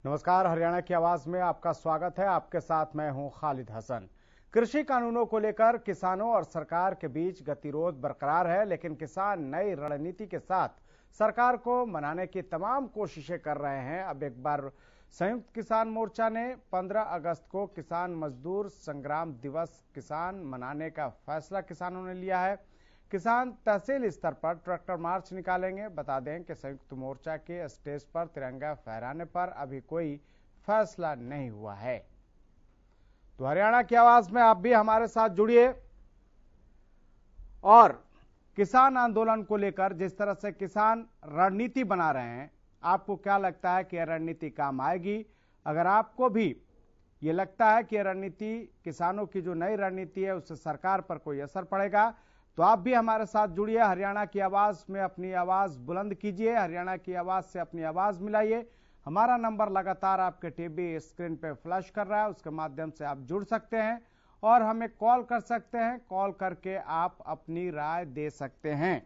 नमस्कार, हरियाणा की आवाज में आपका स्वागत है। आपके साथ मैं हूं खालिद हसन। कृषि कानूनों को लेकर किसानों और सरकार के बीच गतिरोध बरकरार है, लेकिन किसान नई रणनीति के साथ सरकार को मनाने की तमाम कोशिशें कर रहे हैं। अब एक बार संयुक्त किसान मोर्चा ने 15 अगस्त को किसान मजदूर संग्राम दिवस किसान मनाने का फैसला किसानों ने लिया है। किसान तहसील स्तर पर ट्रैक्टर मार्च निकालेंगे। बता दें कि संयुक्त मोर्चा के स्टेज पर तिरंगा फहराने पर अभी कोई फैसला नहीं हुआ है। तो हरियाणा की आवाज में आप भी हमारे साथ जुड़िए और किसान आंदोलन को लेकर जिस तरह से किसान रणनीति बना रहे हैं, आपको क्या लगता है कि यह रणनीति काम आएगी? अगर आपको भी ये लगता है कि यह रणनीति किसानों की जो नई रणनीति है उससे सरकार पर कोई असर पड़ेगा, तो आप भी हमारे साथ जुड़िए। हरियाणा की आवाज में अपनी आवाज बुलंद कीजिए, हरियाणा की आवाज से अपनी आवाज मिलाइए। हमारा नंबर लगातार आपके टीवी स्क्रीन पे फ्लैश कर रहा है, उसके माध्यम से आप जुड़ सकते हैं और हमें कॉल कर सकते हैं। कॉल करके आप अपनी राय दे सकते हैं।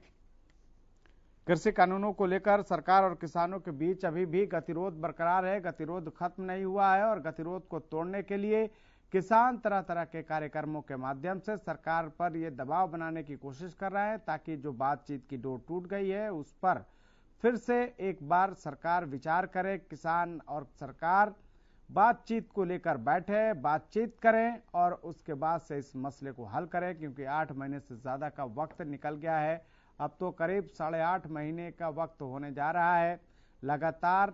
कृषि कानूनों को लेकर सरकार और किसानों के बीच अभी भी गतिरोध बरकरार है। गतिरोध खत्म नहीं हुआ है और गतिरोध को तोड़ने के लिए किसान तरह तरह के कार्यक्रमों के माध्यम से सरकार पर यह दबाव बनाने की कोशिश कर रहे हैं ताकि जो बातचीत की डोर टूट गई है उस पर फिर से एक बार सरकार विचार करे, किसान और सरकार बातचीत को लेकर बैठे, बातचीत करें और उसके बाद से इस मसले को हल करें, क्योंकि 8 महीने से ज्यादा का वक्त निकल गया है। अब तो करीब 8.5 महीने का वक्त होने जा रहा है। लगातार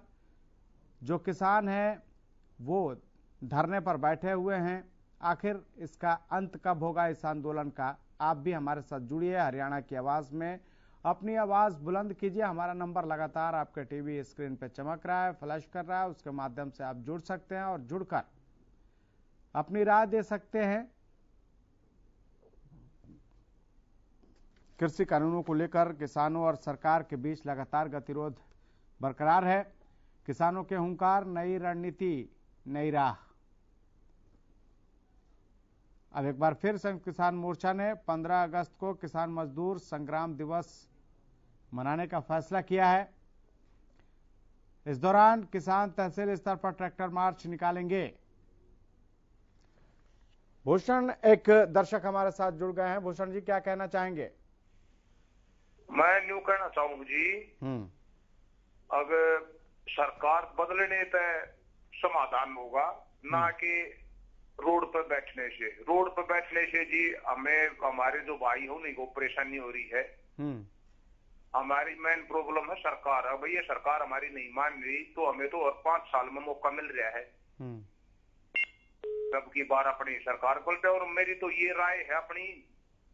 जो किसान हैं वो धरने पर बैठे हुए हैं। आखिर इसका अंत कब होगा इस आंदोलन का? आप भी हमारे साथ जुड़िए, हरियाणा की आवाज में अपनी आवाज बुलंद कीजिए। हमारा नंबर लगातार आपके टीवी स्क्रीन पे चमक रहा है, फ्लैश कर रहा है, उसके माध्यम से आप जुड़ सकते हैं और जुड़कर अपनी राय दे सकते हैं। कृषि कानूनों को लेकर किसानों और सरकार के बीच लगातार गतिरोध बरकरार है। किसानों के हुंकार, नई रणनीति, नई राह। अब एक बार फिर संयुक्त किसान मोर्चा ने 15 अगस्त को किसान मजदूर संग्राम दिवस मनाने का फैसला किया है। इस दौरान किसान तहसील स्तर पर ट्रैक्टर मार्च निकालेंगे। भूषण, एक दर्शक हमारे साथ जुड़ गए हैं। भूषण जी, क्या कहना चाहेंगे? मैं न्यू कहना चाहूंगा जी, अगर सरकार बदलने तय समाधान होगा, ना कि रोड पर बैठने से। रोड पर बैठने से जी हमें, हमारे जो भाई हो उन्हीं को परेशानी हो रही है। हमारी मेन प्रॉब्लम है सरकार। अब ये सरकार हमारी नहीं मान रही तो हमें तो और 5 साल में मौका मिल रहा है सबकी बार अपनी सरकार पलटे। और मेरी तो ये राय है, अपनी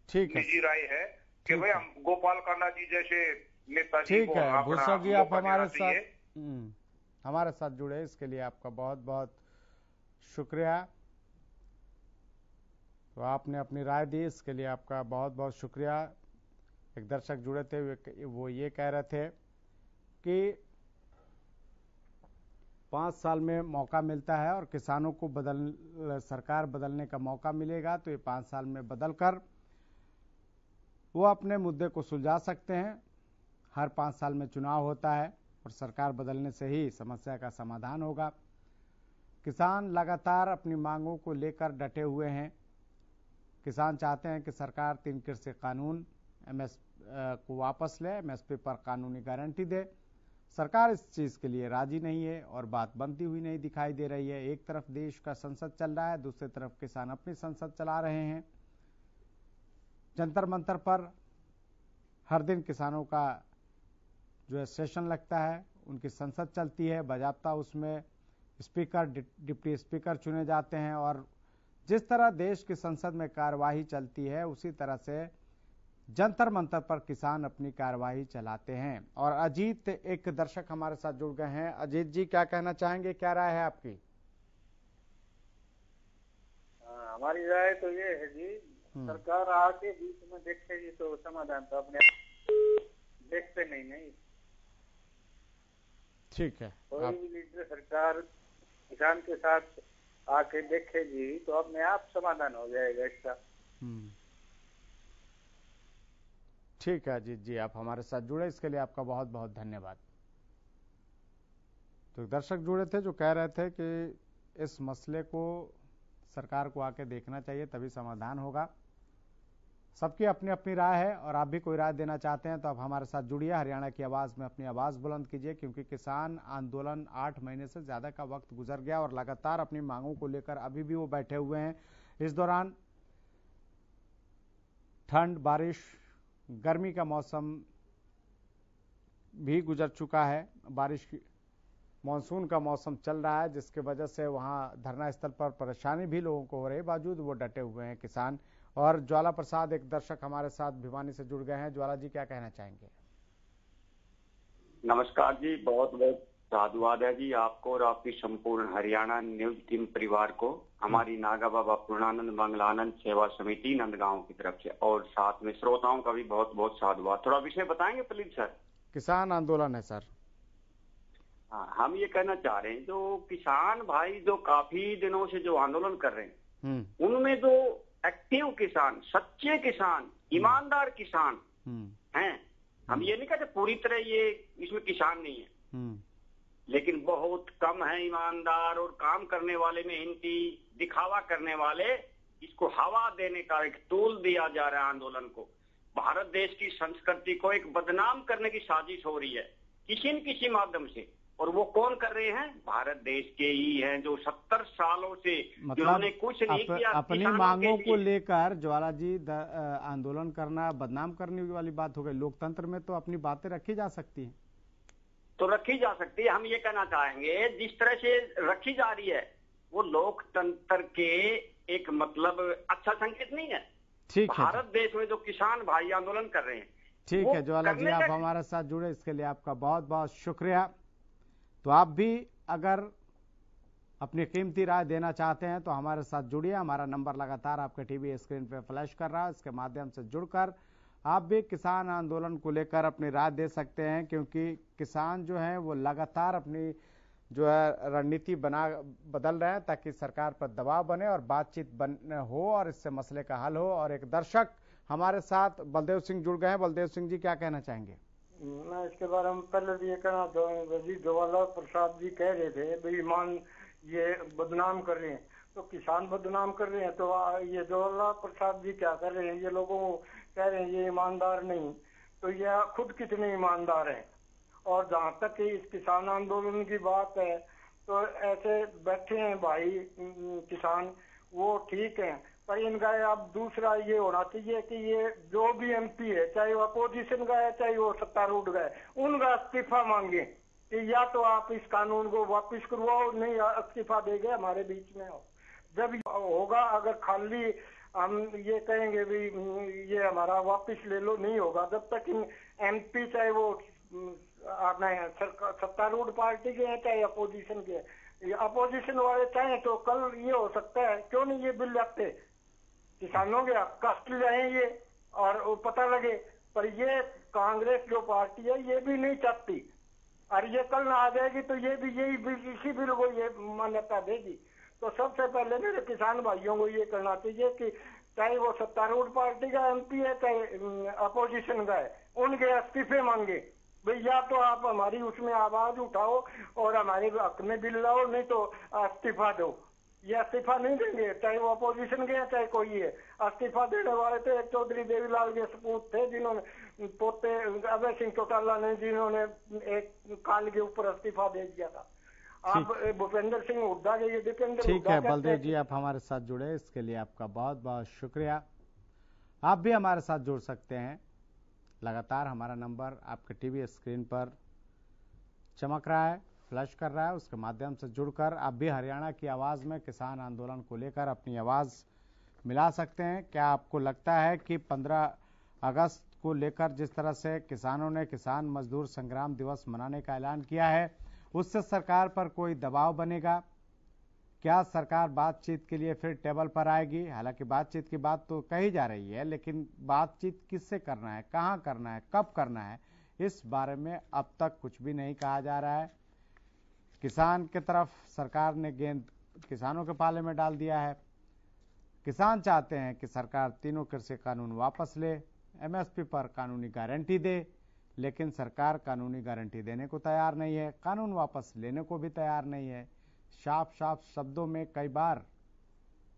निजी राय है कि भाई हम गोपाल कांडा जी जैसे नेताजी को अपना भूषण जी, आप हमारे साथ जुड़े, इसके लिए आपका बहुत बहुत शुक्रिया। तो आपने अपनी राय दी, इसके लिए आपका बहुत बहुत शुक्रिया। एक दर्शक जुड़े थे, वो ये कह रहे थे कि 5 साल में मौका मिलता है और किसानों को सरकार बदलने का मौका मिलेगा तो ये 5 साल में बदलकर वो अपने मुद्दे को सुलझा सकते हैं। हर 5 साल में चुनाव होता है और सरकार बदलने से ही समस्या का समाधान होगा। किसान लगातार अपनी मांगों को लेकर डटे हुए हैं। किसान चाहते हैं कि सरकार 3 कृषि कानून को वापस ले, एमएसपी पर कानूनी गारंटी दे। सरकार इस चीज के लिए राजी नहीं है और बात बनती हुई नहीं दिखाई दे रही है। एक तरफ देश का संसद चल रहा है, दूसरी तरफ किसान अपनी संसद चला रहे हैं। जंतर मंतर पर हर दिन किसानों का जो है सेशन लगता है, उनकी संसद चलती है, बाजाबता उसमें स्पीकर, डिप्टी स्पीकर चुने जाते हैं और जिस तरह देश की संसद में कार्यवाही चलती है उसी तरह से जंतर मंतर पर किसान अपनी कार्यवाही चलाते हैं। और अजीत, एक दर्शक हमारे साथ जुड़ गए हैं। अजीत जी, क्या कहना चाहेंगे, क्या राय है आपकी? हमारी राय तो ये है जी, सरकार आके बीच में देखेगी तो समाधान तो अपने देखते नहीं। ठीक है, कोई भी लीडर सरकार किसान के साथ आके देखेगी तो अपने आप समाधान हो जाएगा इसका। ठीक है अजीत जी, आप हमारे साथ जुड़े, इसके लिए आपका बहुत बहुत धन्यवाद। तो दर्शक जुड़े थे जो कह रहे थे कि इस मसले को सरकार को आके देखना चाहिए, तभी समाधान होगा। सबकी अपनी अपनी राय है और आप भी कोई राय देना चाहते हैं तो आप हमारे साथ जुड़िए, हरियाणा की आवाज़ में अपनी आवाज़ बुलंद कीजिए, क्योंकि किसान आंदोलन 8 महीने से ज़्यादा का वक्त गुजर गया और लगातार अपनी मांगों को लेकर अभी भी वो बैठे हुए हैं। इस दौरान ठंड, बारिश, गर्मी का मौसम भी गुजर चुका है, बारिश की मानसून का मौसम चल रहा है, जिसके वजह से वहां धरना स्थल पर परेशानी भी लोगों को हो रही है, बावजूद वो डटे हुए हैं किसान। और ज्वाला प्रसाद एक दर्शक हमारे साथ भिवानी से जुड़ गए हैं। ज्वाला जी, क्या कहना चाहेंगे? नमस्कार जी, बहुत बहुत साधुवाद है जी आपको और आपकी संपूर्ण हरियाणा न्यूज टीम परिवार को, हमारी नागा बाबा पूर्णानंद मंगलानंद सेवा समिति नंदगांव की तरफ से, और साथ में श्रोताओं का भी बहुत बहुत साधुवाद। थोड़ा विषय बताएंगे प्लीज सर? किसान आंदोलन है सर। हाँ, हम ये कहना चाह रहे हैं, जो किसान भाई जो काफी दिनों से जो आंदोलन कर रहे हैं, उनमें जो एक्टिव किसान, सच्चे किसान, ईमानदार किसान हैं, हम ये नहीं कहते पूरी तरह ये इसमें किसान नहीं है, लेकिन बहुत कम है ईमानदार और काम करने वाले, मेहनती, दिखावा करने वाले। इसको हवा देने का एक टूल दिया जा रहा है आंदोलन को। भारत देश की संस्कृति को एक बदनाम करने की साजिश हो रही है किसी न किसी माध्यम से, और वो कौन कर रहे हैं? भारत देश के ही हैं, जो 70 सालों से जिन्होंने कुछ नहीं किया अपनी मांगों को लेकर। ज्वाला जी, आंदोलन करना बदनाम करने वाली बात हो गई। लोकतंत्र में तो अपनी बातें रखी जा सकती हैं, तो रखी जा सकती है। हम ये कहना चाहेंगे, जिस तरह से रखी जा रही है वो लोकतंत्र के एक मतलब अच्छा संकेत नहीं है। ठीक है, भारत देश में जो किसान भाई आंदोलन कर रहे हैं, ठीक है ज्वाला जी, आप हमारे साथ जुड़े, इसके लिए आपका बहुत बहुत शुक्रिया। तो आप भी अगर अपनी कीमती राय देना चाहते हैं तो हमारे साथ जुड़िए। हमारा नंबर लगातार आपके टीवी स्क्रीन पे फ्लैश कर रहा है, इसके माध्यम से जुड़कर आप भी किसान आंदोलन को लेकर अपनी राय दे सकते हैं, क्योंकि किसान जो हैं वो लगातार अपनी जो है रणनीति बदल रहे हैं ताकि सरकार पर दबाव बने और बातचीत हो और इससे मसले का हल हो। और एक दर्शक हमारे साथ बलदेव सिंह जुड़ गए हैं। बलदेव सिंह जी, क्या कहना चाहेंगे? मैं इसके बारे में पहले भी ये कहना, ज्वाला प्रसाद जी कह रहे थे बेईमान ये बदनाम कर रहे हैं, तो किसान बदनाम कर रहे हैं, तो ये ज्वाला प्रसाद जी क्या कर रहे हैं? ये लोगों को कह रहे हैं ये ईमानदार नहीं, तो ये खुद कितने ईमानदार हैं? और जहाँ तक इस किसान आंदोलन की बात है, तो ऐसे बैठे हैं भाई किसान, वो ठीक है, पर इनका अब दूसरा ये होना चाहिए कि ये जो भी एमपी है, चाहे वो अपोजिशन का है चाहे वो सत्तारूढ़ का है, उनका इस्तीफा मांगे कि या तो आप इस कानून को वापस करवाओ, नहीं इस्तीफा देंगे हमारे बीच में हो। जब होगा, अगर खाली हम ये कहेंगे भी ये हमारा वापस ले लो, नहीं होगा। जब तक एमपी चाहे वो सत्तारूढ़ पार्टी के हैं चाहे अपोजिशन के हैं, अपोजिशन वाले चाहे तो कल ये हो सकता है, क्यों नहीं ये बिल लाते, किसानों के कष्ट जाए ये और पता लगे। पर ये कांग्रेस जो पार्टी है ये भी नहीं चाहती, और ये कल ना आ जाएगी तो ये भी यही बिल, इसी बिल को ये मान्यता देगी। तो सबसे पहले मेरे किसान भाइयों को ये करना चाहिए कि चाहे वो सत्तारूढ़ पार्टी का एमपी है चाहे अपोजिशन का है, उनके इस्तीफे मांगे भाई, या तो आप हमारी उसमें आवाज उठाओ और हमारे हक में बिल लाओ, नहीं तो इस्तीफा दो। ये इस्तीफा नहीं देंगे, चाहे वो अपोजिशन के हैं चाहे कोई है। इस्तीफा देने वाले थे एक चौधरी देवीलाल के सपूत थे, जिन्होंने पोते अभय सिंह चौटाला ने, जिन्होंने एक काल के ऊपर इस्तीफा दे दिया था। आप भूपेंद्र सिंह हुड्डा के, ये दीपेंद्र, ठीक है बलदेव जी, आप हमारे साथ जुड़े, इसके लिए आपका बहुत बहुत शुक्रिया। आप भी हमारे साथ जुड़ सकते हैं, लगातार हमारा नंबर आपके टीवी स्क्रीन पर चमक रहा है, फ्लैश कर रहा है, उसके माध्यम से जुड़कर आप भी हरियाणा की आवाज़ में किसान आंदोलन को लेकर अपनी आवाज़ मिला सकते हैं। क्या आपको लगता है कि 15 अगस्त को लेकर जिस तरह से किसानों ने किसान मजदूर संग्राम दिवस मनाने का ऐलान किया है, उससे सरकार पर कोई दबाव बनेगा? क्या सरकार बातचीत के लिए फिर टेबल पर आएगी? हालांकि बातचीत की बात तो कही जा रही है, लेकिन बातचीत किससे करना है, कहां करना है, कब करना है, इस बारे में अब तक कुछ भी नहीं कहा जा रहा है। किसान की तरफ सरकार ने गेंद किसानों के पाले में डाल दिया है। किसान चाहते हैं कि सरकार तीनों कृषि कानून वापस ले, एमएसपी पर कानूनी गारंटी दे, लेकिन सरकार कानूनी गारंटी देने को तैयार नहीं है, कानून वापस लेने को भी तैयार नहीं है। साफ साफ शब्दों में कई बार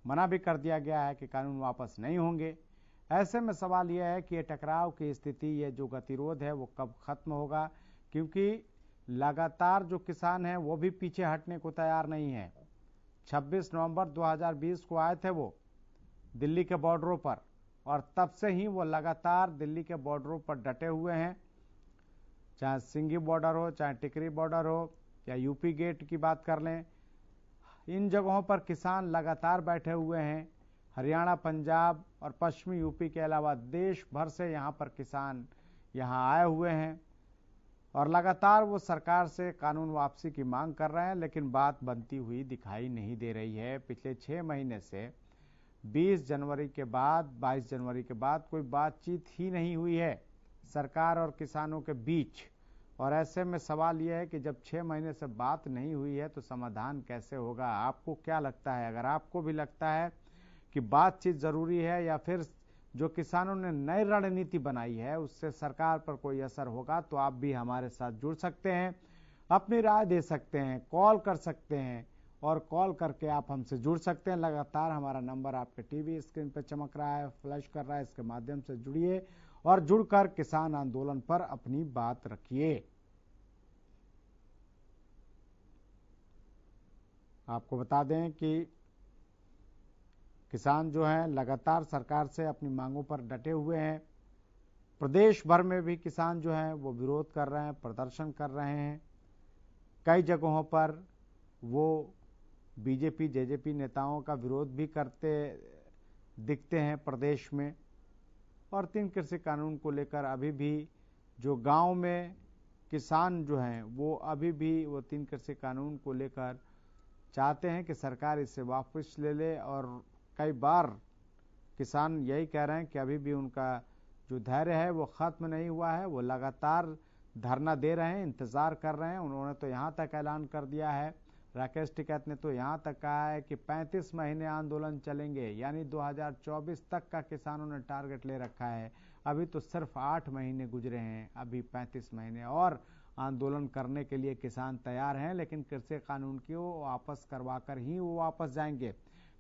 मना भी कर दिया गया है कि कानून वापस नहीं होंगे। ऐसे में सवाल यह है कि ये टकराव की स्थिति, ये जो गतिरोध है वो कब खत्म होगा, क्योंकि लगातार जो किसान हैं वो भी पीछे हटने को तैयार नहीं है। 26 नवंबर 2020 को आए थे वो दिल्ली के बॉर्डरों पर, और तब से ही वो लगातार दिल्ली के बॉर्डरों पर डटे हुए हैं। चाहे सिंघी बॉर्डर हो, चाहे टिकरी बॉर्डर हो, या यूपी गेट की बात कर लें, इन जगहों पर किसान लगातार बैठे हुए हैं। हरियाणा, पंजाब और पश्चिमी यूपी के अलावा देश भर से यहाँ पर किसान यहाँ आए हुए हैं और लगातार वो सरकार से कानून वापसी की मांग कर रहे हैं, लेकिन बात बनती हुई दिखाई नहीं दे रही है। पिछले 6 महीने से 20 जनवरी के बाद, 22 जनवरी के बाद कोई बातचीत ही नहीं हुई है सरकार और किसानों के बीच। और ऐसे में सवाल यह है कि जब 6 महीने से बात नहीं हुई है तो समाधान कैसे होगा? आपको क्या लगता है? अगर आपको भी लगता है कि बातचीत जरूरी है या फिर जो किसानों ने नई रणनीति बनाई है उससे सरकार पर कोई असर होगा, तो आप भी हमारे साथ जुड़ सकते हैं, अपनी राय दे सकते हैं, कॉल कर सकते हैं और कॉल करके आप हमसे जुड़ सकते हैं। लगातार हमारा नंबर आपके टीवी स्क्रीन पर चमक रहा है, फ्लैश कर रहा है, इसके माध्यम से जुड़िए और जुड़कर किसान आंदोलन पर अपनी बात रखिए। आपको बता दें कि किसान जो हैं लगातार सरकार से अपनी मांगों पर डटे हुए हैं। प्रदेश भर में भी किसान जो हैं वो विरोध कर रहे हैं, प्रदर्शन कर रहे हैं। कई जगहों पर वो बीजेपी, जेजेपी नेताओं का विरोध भी करते दिखते हैं प्रदेश में। और 3 कृषि कानून को लेकर अभी भी जो गांव में किसान जो हैं वो अभी भी वो 3 कृषि कानून को लेकर चाहते हैं कि सरकार इसे वापस ले ले। और कई बार किसान यही कह रहे हैं कि अभी भी उनका जो धैर्य है वो खत्म नहीं हुआ है, वो लगातार धरना दे रहे हैं, इंतजार कर रहे हैं। उन्होंने तो यहाँ तक ऐलान कर दिया है, राकेश टिकैत ने तो यहाँ तक कहा है कि 35 महीने आंदोलन चलेंगे, यानी 2024 तक का किसानों ने टारगेट ले रखा है। अभी तो सिर्फ 8 महीने गुजरे हैं, अभी 35 महीने और आंदोलन करने के लिए किसान तैयार हैं, लेकिन कृषि कानून को वापस करवा कर ही वो वापस जाएंगे।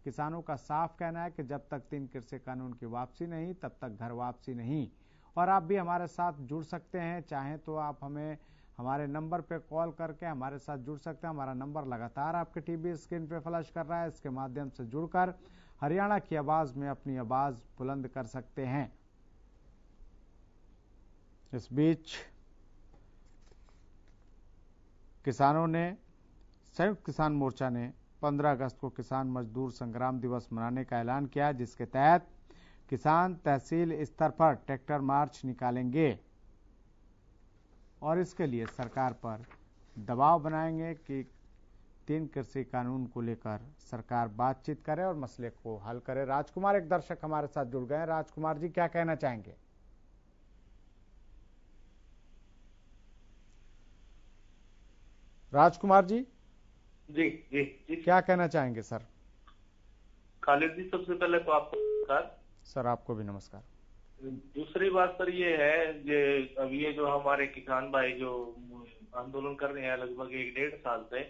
किसानों का साफ कहना है कि जब तक 3 कृषि कानून की वापसी नहीं तब तक घर वापसी नहीं। और आप भी हमारे साथ जुड़ सकते हैं, चाहें तो आप हमें हमारे नंबर पे कॉल करके हमारे साथ जुड़ सकते हैं। हमारा नंबर लगातार आपके टीवी स्क्रीन पे फ्लैश कर रहा है, इसके माध्यम से जुड़कर हरियाणा की आवाज में अपनी आवाज बुलंद कर सकते हैं। इस बीच किसानों ने, संयुक्त किसान मोर्चा ने 15 अगस्त को किसान मजदूर संग्राम दिवस मनाने का ऐलान किया, जिसके तहत किसान तहसील स्तर पर ट्रैक्टर मार्च निकालेंगे और इसके लिए सरकार पर दबाव बनाएंगे कि 3 कृषि कानून को लेकर सरकार बातचीत करे और मसले को हल करे। राजकुमार, एक दर्शक हमारे साथ जुड़ गए। राजकुमार जी, क्या कहना चाहेंगे? राजकुमार जी जी जी जी, क्या कहना चाहेंगे सर? खालिद जी, सबसे पहले तो आपको नमस्कार। सर आपको भी नमस्कार। दूसरी बात सर ये है कि अब ये जो हमारे किसान भाई जो आंदोलन कर रहे हैं लगभग 1-1.5 साल से,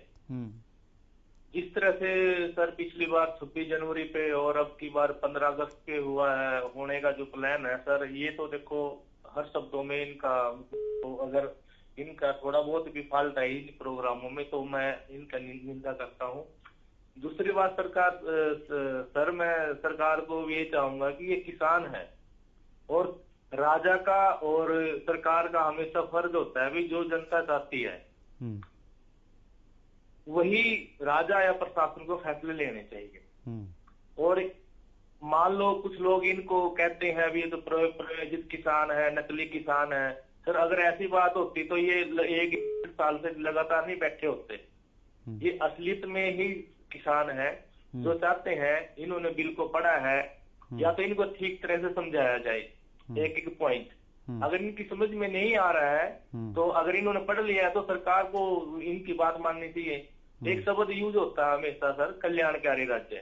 जिस तरह से सर पिछली बार 26 जनवरी पे और अब की बार 15 अगस्त पे हुआ है, होने का जो प्लान है सर, ये तो देखो हर शब्दों में इनका, तो अगर इनका थोड़ा बहुत भी फॉल्ट है इन प्रोग्रामों में तो मैं इनका निंदा करता हूँ। दूसरी बात सर, मैं सरकार को ये चाहूंगा कि ये किसान है और राजा का और सरकार का हमेशा फर्ज होता है, भी जो जनता चाहती है वही राजा या प्रशासन को फैसले लेने चाहिए। और मान लो कुछ लोग इनको कहते हैं अभी ये तो प्रायोजित किसान है, नकली किसान है। सर अगर ऐसी बात होती तो ये 1 साल से लगातार नहीं बैठे होते। ये असलियत में ही किसान है जो चाहते हैं, इन्होंने बिल को पढ़ा है, या तो इनको ठीक तरह से समझाया जाए एक एक पॉइंट। अगर इनकी समझ में नहीं आ रहा है तो अगर इन्होंने पढ़ लिया है तो सरकार को इनकी बात माननी चाहिए। एक शब्द यूज होता है हमेशा सर, कल्याणकारी राज्य,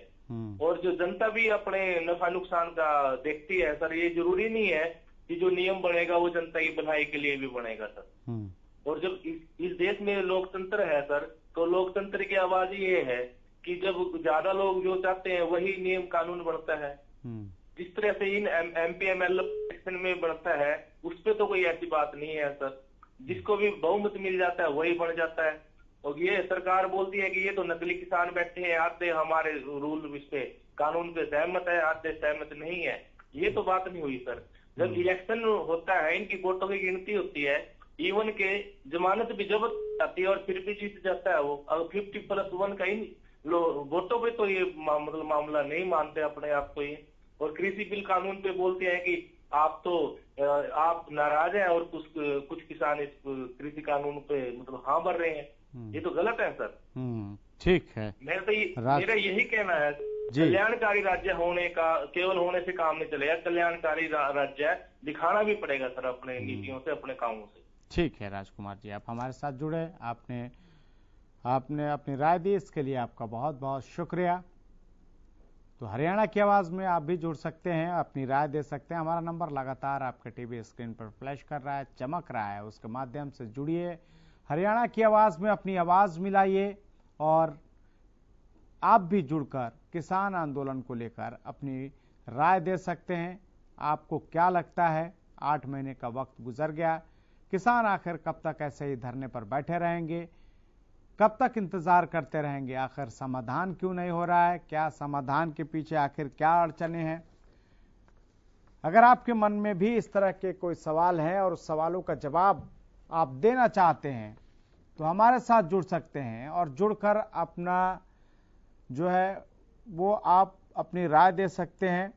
और जो जनता भी अपने नफा नुकसान का देखती है सर, ये जरूरी नहीं है कि जो नियम बनेगा वो जनता की भलाई के लिए भी बनेगा सर। और जब इस देश में लोकतंत्र है सर, तो लोकतंत्र की आवाज ये है कि जब ज्यादा लोग जो चाहते हैं वही नियम कानून बनता है। जिस तरह से इन MP MLA इलेक्शन में बनता है उस पर तो कोई ऐसी बात नहीं है सर। जिसको भी बहुमत मिल जाता है वही बन जाता है। और ये सरकार बोलती है कि ये तो नकली किसान बैठे हैं, आधे हमारे रूल इस पे कानून पे सहमत है, आधे सहमत नहीं है। ये तो बात नहीं हुई सर। जब इलेक्शन होता है, इनकी वोटों की गिनती होती है, इवन के जमानत भी जब्त आती है और फिर भी जीत जाता है वो। अब 50+1 का ही वोटों पे तो ये मतलब मामला नहीं मानते अपने आप को ये। और कृषि बिल कानून पे बोलते हैं कि आप नाराज हैं और कुछ किसान इस कृषि कानून पे मतलब हाँ भर रहे हैं। ये तो गलत है सर। ठीक है। मेरा यही कहना है, कल्याणकारी राज्य होने का केवल होने से काम नहीं चलेगा, कल्याणकारी राज्य दिखाना भी पड़ेगा सर अपने नीतियों से, अपने कामों से। ठीक है राजकुमार जी, आप हमारे साथ जुड़े, आपने अपनी राय दी, इसके लिए आपका बहुत बहुत शुक्रिया। तो हरियाणा की आवाज में आप भी जुड़ सकते हैं, अपनी राय दे सकते हैं। हमारा नंबर लगातार आपके टीवी स्क्रीन पर फ्लैश कर रहा है, चमक रहा है, उसके माध्यम से जुड़िए, हरियाणा की आवाज में अपनी आवाज मिलाइए और आप भी जुड़कर किसान आंदोलन को लेकर अपनी राय दे सकते हैं। आपको क्या लगता है? 8 महीने का वक्त गुजर गया, किसान आखिर कब तक ऐसे ही धरने पर बैठे रहेंगे, कब तक इंतजार करते रहेंगे? आखिर समाधान क्यों नहीं हो रहा है? क्या समाधान के पीछे आखिर क्या अड़चने हैं? अगर आपके मन में भी इस तरह के कोई सवाल हैं और उस सवालों का जवाब आप देना चाहते हैं तो हमारे साथ जुड़ सकते हैं और जुड़कर अपना जो है वो आप अपनी राय दे सकते हैं।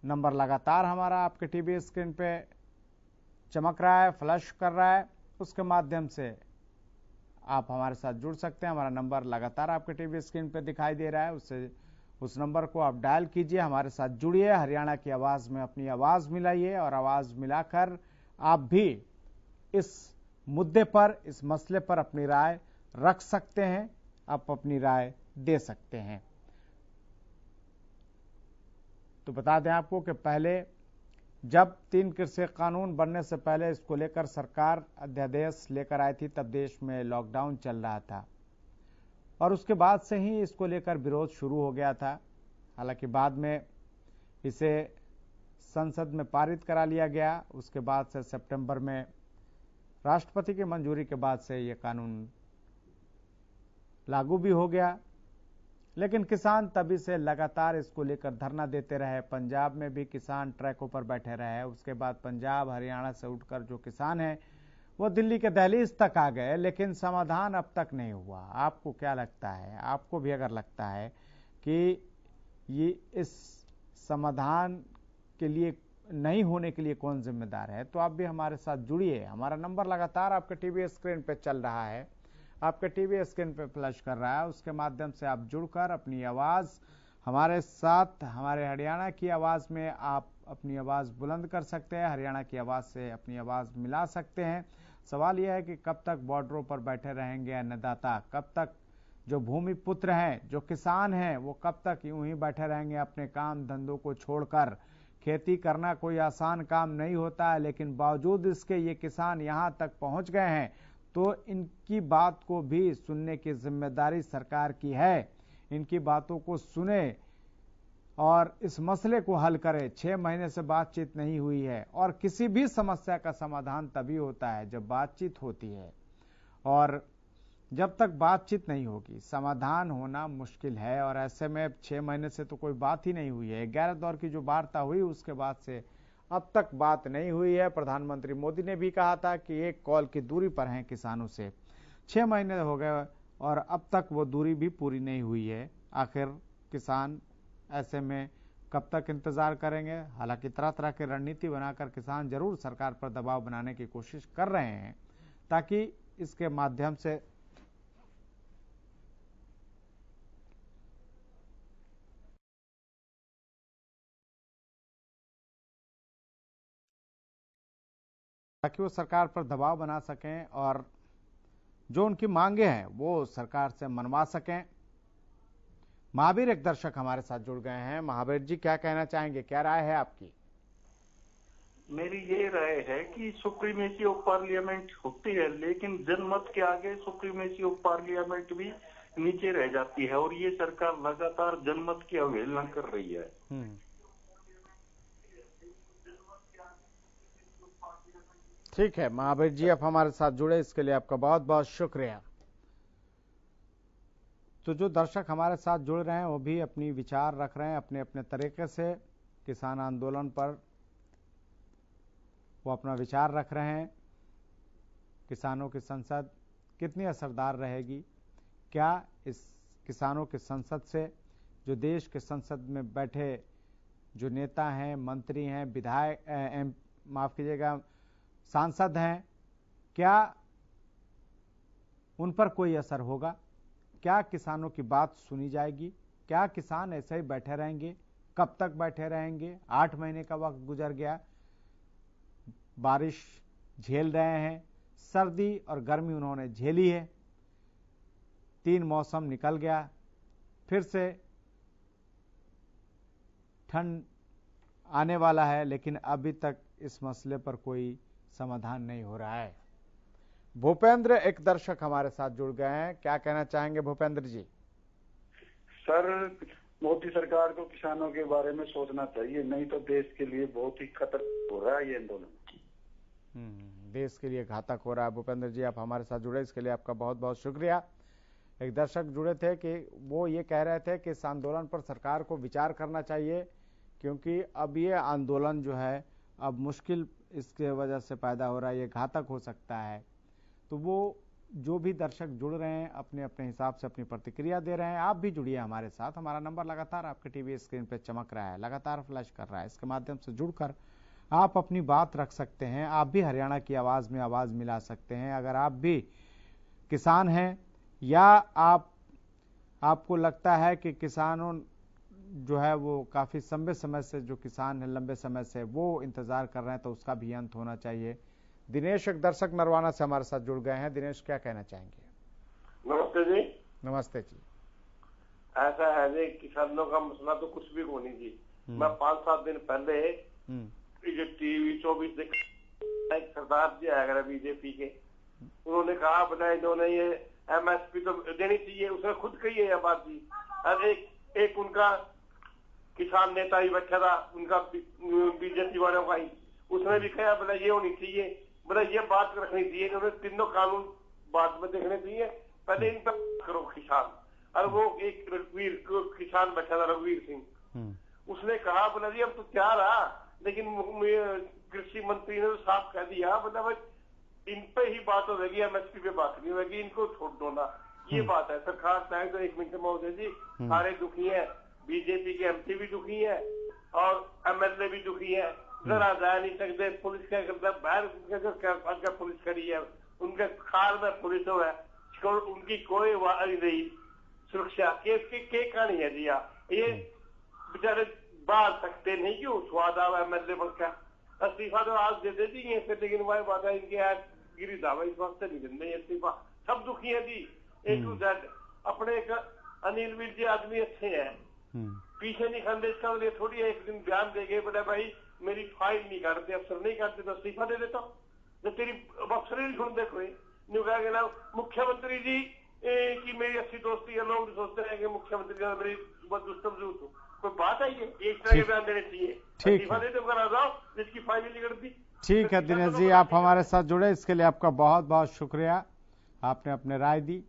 नंबर लगातार हमारा आपके टीवी स्क्रीन पे चमक रहा है, फ्लैश कर रहा है, उसके माध्यम से आप हमारे साथ जुड़ सकते हैं। हमारा नंबर लगातार आपके टीवी स्क्रीन पे दिखाई दे रहा है, उस नंबर को आप डायल कीजिए, हमारे साथ जुड़िए, हरियाणा की आवाज में अपनी आवाज मिलाइए और आवाज मिलाकर आप भी इस मुद्दे पर, इस मसले पर अपनी राय रख सकते हैं, आप अपनी राय दे सकते हैं। तो बता दें आपको कि पहले जब 3 कृषि कानून बनने से पहले इसको लेकर सरकार अध्यादेश लेकर आई थी, तब देश में लॉकडाउन चल रहा था और उसके बाद से ही इसको लेकर विरोध शुरू हो गया था। हालांकि बाद में इसे संसद में पारित करा लिया गया, उसके बाद से सितंबर में राष्ट्रपति की मंजूरी के बाद से यह कानून लागू भी हो गया। लेकिन किसान तभी से लगातार इसको लेकर धरना देते रहे। पंजाब में भी किसान ट्रैकों पर बैठे रहे, उसके बाद पंजाब हरियाणा से उठकर जो किसान हैं वो दिल्ली के दहलीज तक आ गए, लेकिन समाधान अब तक नहीं हुआ। आपको क्या लगता है? आपको भी अगर लगता है कि ये इस समाधान के लिए नहीं होने के लिए कौन जिम्मेदार है, तो आप भी हमारे साथ जुड़िए। हमारा नंबर लगातार आपके टीवी स्क्रीन पे चल रहा है, आपके टीवी स्क्रीन पे फ्लैश कर रहा है, उसके माध्यम से आप जुड़कर अपनी आवाज हमारे साथ, हमारे हरियाणा की आवाज में आप अपनी आवाज बुलंद कर सकते हैं, हरियाणा की आवाज से अपनी आवाज मिला सकते हैं। सवाल यह है कि कब तक बॉर्डरों पर बैठे रहेंगे अन्नदाता, कब तक जो भूमि पुत्र हैं, जो किसान हैं, वो कब तक यूं ही बैठे रहेंगे अपने काम धंधों को छोड़कर? खेती करना कोई आसान काम नहीं होता है, लेकिन बावजूद इसके ये किसान यहाँ तक पहुँच गए हैं, तो इनकी बात को भी सुनने की जिम्मेदारी सरकार की है। इनकी बातों को सुने और इस मसले को हल करे। 6 महीने से बातचीत नहीं हुई है और किसी भी समस्या का समाधान तभी होता है जब बातचीत होती है, और जब तक बातचीत नहीं होगी समाधान होना मुश्किल है। और ऐसे में 6 महीने से तो कोई बात ही नहीं हुई है। 11 दौर की जो वार्ता हुई उसके बाद से अब तक बात नहीं हुई है। प्रधानमंत्री मोदी ने भी कहा था कि 1 कॉल की दूरी पर हैं किसानों से। 6 महीने हो गए और अब तक वो दूरी भी पूरी नहीं हुई है। आखिर किसान ऐसे में कब तक इंतजार करेंगे? हालांकि तरह तरह की रणनीति बनाकर किसान जरूर सरकार पर दबाव बनाने की कोशिश कर रहे हैं ताकि इसके माध्यम से वो सरकार पर दबाव बना सकें और जो उनकी मांगे हैं वो सरकार से मनवा सकें। महावीर एक दर्शक हमारे साथ जुड़ गए हैं। महावीर जी, क्या कहना चाहेंगे, क्या राय है आपकी? मेरी ये राय है कि सुप्रीमेसी ऑफ पार्लियामेंट होती है, लेकिन जनमत के आगे सुप्रीमेसी ऑफ पार्लियामेंट भी नीचे रह जाती है, और ये सरकार लगातार जनमत की अवहेलना कर रही है। ठीक है महावीर जी, आप हमारे साथ जुड़े, इसके लिए आपका बहुत बहुत शुक्रिया। तो जो दर्शक हमारे साथ जुड़ रहे हैं वो भी अपनी विचार रख रहे हैं अपने अपने तरीके से किसान आंदोलन पर, वो अपना विचार रख रहे हैं। किसानों की संसद कितनी असरदार रहेगी, क्या इस किसानों की संसद से जो देश के संसद में बैठे जो नेता हैं, मंत्री हैं, विधायक, माफ कीजिएगा, सांसद हैं, क्या उन पर कोई असर होगा? क्या किसानों की बात सुनी जाएगी? क्या किसान ऐसे ही बैठे रहेंगे? कब तक बैठे रहेंगे? 8 महीने का वक्त गुजर गया, बारिश झेल रहे हैं, सर्दी और गर्मी उन्होंने झेली है, 3 मौसम निकल गया, फिर से ठंड आने वाला है, लेकिन अभी तक इस मसले पर कोई समाधान नहीं हो रहा है। भूपेंद्र एक दर्शक हमारे साथ जुड़ गए हैं, क्या कहना चाहेंगे भूपेंद्र जी? सर, मोदी सरकार को किसानों के बारे में सोचना चाहिए, नहीं तो देश के लिए बहुत ही खतरनाक हो रहा है ये आंदोलन। देश के लिए घातक हो रहा है। भूपेंद्र जी आप हमारे साथ जुड़े, इसके लिए आपका बहुत बहुत शुक्रिया। एक दर्शक जुड़े थे कि वो ये कह रहे थे कि इस आंदोलन पर सरकार को विचार करना चाहिए, क्योंकि अब ये आंदोलन जो है अब मुश्किल इसके वजह से पैदा हो रहा है, ये घातक हो सकता है। तो वो जो भी दर्शक जुड़ रहे हैं अपने अपने हिसाब से अपनी प्रतिक्रिया दे रहे हैं। आप भी जुड़िए हमारे साथ, हमारा नंबर लगातार आपके टीवी स्क्रीन पे चमक रहा है, लगातार फ्लैश कर रहा है, इसके माध्यम से जुड़कर आप अपनी बात रख सकते हैं। आप भी हरियाणा की आवाज़ में आवाज़ मिला सकते हैं। अगर आप भी किसान हैं या आपको लगता है कि किसानों जो है वो काफ़ी लंबे समय से, जो किसान है लंबे समय से वो इंतज़ार कर रहे हैं, तो उसका भी अंत होना चाहिए। दिनेश एक दर्शक नरवाना से हमारे साथ जुड़ गए हैं। दिनेश क्या कहना चाहेंगे? नमस्ते जी। नमस्ते जी। ऐसा है जी, किसानों का मसला तो कुछ भी होनी जी। मैं 5-7 दिन पहले ये टीवी 24 देख, एक सरदार जी आया बीजेपी के, उन्होंने कहा बना इन्होंने ये MSP तो देनी चाहिए, उसने खुद कही है यह बात जी। और एक उनका किसान नेता ही बैठा था, उनका बीजेपी वालों का ही, उसने भी कहा बोला ये होनी चाहिए, बोला ये बात रखनी चाहिए, इन्होंने तीनों कानून बाद में देखने चाहिए, पहले इन पर करो किसान। और वो एक रघुवीर किसान बैठा था, रघुवीर सिंह, उसने कहा बोला जी अब तो क्या रहा, लेकिन कृषि मंत्री ने तो साफ कह दिया बोला भाई इन पे ही बात होगी, MSP पे बात नहीं होगी, इनको छोड़ दो ना। ये बात है। सरकार चाहे तो 1 मिनट महोदय जी, सारे दुखी है, बीजेपी के MP भी दुखी है और MLA भी दुखी है, जरा जा नहीं सकते, पुलिस क्या करता है बाहर पुलिस खड़ी है, उनके कार में पुलिस है, उनकी कोई नहीं सुरक्षा के कहानी है जी। ये बेचारे बात सकते नहीं, क्यों स्वाद आवा MLA बन का इस्तीफा तो आज दे देती है फिर, लेकिन वही बात है इनके यार गिरी दावा इस वक्त नहीं देते इस्तीफा। सब दुखी है जी A to Z। अपने एक अनिल वीर जी आदमी अच्छे हैं, पीछे नहीं खाते, इसका लिए थोड़ी एक दिन बयान देंगे बोले भाई मेरी फाइल नहीं काटते, अफसर नहीं काटते तो इस्तीफा दे देता हूँ, जब तेरी अफसर नहीं सुनते कोई नहीं। कहा गया मुख्यमंत्री जी की मेरी अच्छी दोस्ती है, लोग सोचते हैं कि मुख्यमंत्री का मेरी दुष्टम जरूरत हो, कोई बात आई है? एक तरह के बयान देने चाहिए, इस्तीफा दे दो, करा जाओ जिसकी फाइल नहीं करती। ठीक है दिनेश जी, आप हमारे साथ जुड़े, इसके लिए आपका बहुत बहुत शुक्रिया, आपने अपने राय दी।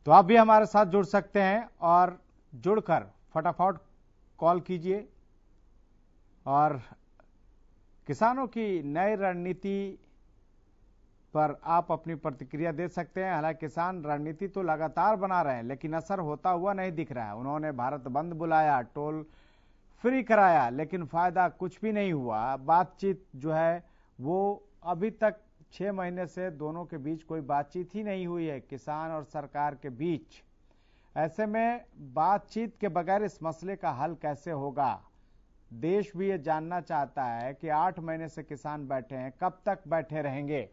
तो आप भी हमारे साथ जुड़ सकते हैं और जुड़कर फटाफट कॉल कीजिए और किसानों की नई रणनीति पर आप अपनी प्रतिक्रिया दे सकते हैं। हालांकि किसान रणनीति तो लगातार बना रहे हैं, लेकिन असर होता हुआ नहीं दिख रहा है। उन्होंने भारत बंद बुलाया, टोल फ्री कराया, लेकिन फायदा कुछ भी नहीं हुआ। बातचीत जो है वो अभी तक 6 महीने से दोनों के बीच कोई बातचीत ही नहीं हुई है, किसान और सरकार के बीच। ऐसे में बातचीत के बगैर इस मसले का हल कैसे होगा? देश भी ये जानना चाहता है कि 8 महीने से किसान बैठे हैं, कब तक बैठे रहेंगे।